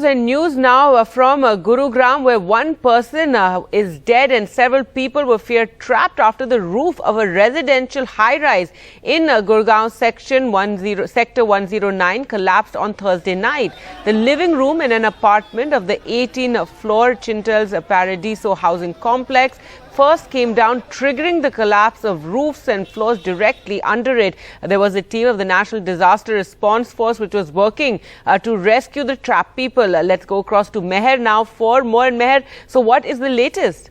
and news now from Gurugram, where one person is dead and several people were feared trapped after the roof of a residential high-rise in Gurgaon sector 109 collapsed on Thursday night. The living room in an apartment of the 18th-floor Chintels Paradiso housing complex first came down, triggering the collapse of roofs and floors directly under it. There was a team of the National Disaster Response Force which was working to rescue the trapped people. Let's go across to Meher now for more. And Meher, so what is the latest?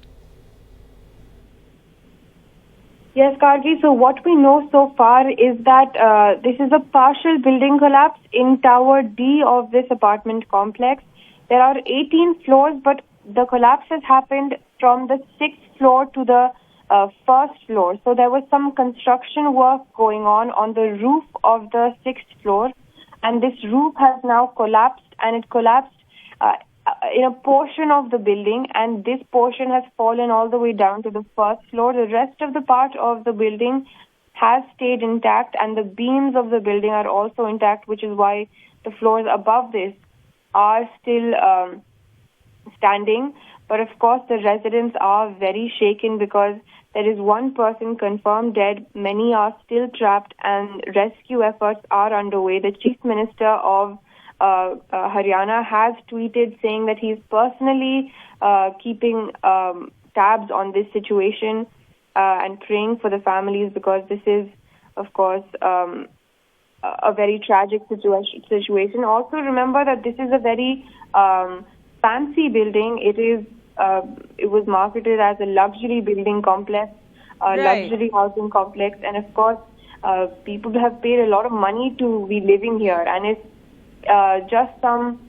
Yes, Kargi. So what we know so far is that this is a partial building collapse in Tower D of this apartment complex. There are 18 floors, but the collapse has happened from the 6th floor to the 1st floor. So there was some construction work going on the roof of the 6th floor, and this roof has now collapsed, and it collapsed in a portion of the building, and this portion has fallen all the way down to the 1st floor. The rest of the part of the building has stayed intact, and the beams of the building are also intact, which is why the floors above this are still standing. But of course, the residents are very shaken because there is one person confirmed dead, many are still trapped, and rescue efforts are underway. The Chief Minister of Haryana has tweeted saying that he's personally keeping tabs on this situation and praying for the families, because this is, of course, a very tragic situation. Also, remember that this is a very fancy building. It was marketed as a luxury building complex, luxury housing complex, and of course, people have paid a lot of money to be living here, and it's just some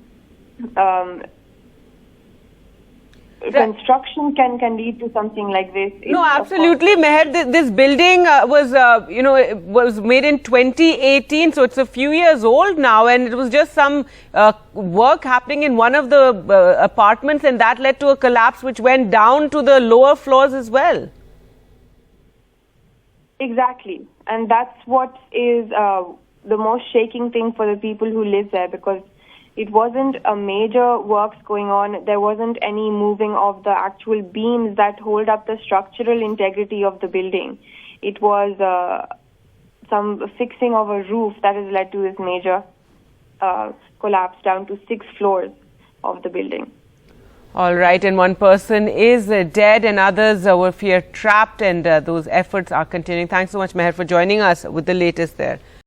construction can lead to something like this. No, absolutely, Meher. This building was made in 2018, so it's a few years old now, and it was just some work happening in one of the apartments, and that led to a collapse which went down to the lower floors as well. Exactly, and that's what is the most shaking thing for the people who live there, because it wasn't a major works going on. There wasn't any moving of the actual beams that hold up the structural integrity of the building. It was some fixing of a roof that has led to this major collapse down to 6 floors of the building. All right, and one person is dead and others were feared trapped, and those efforts are continuing. Thanks so much, Meher, for joining us with the latest there.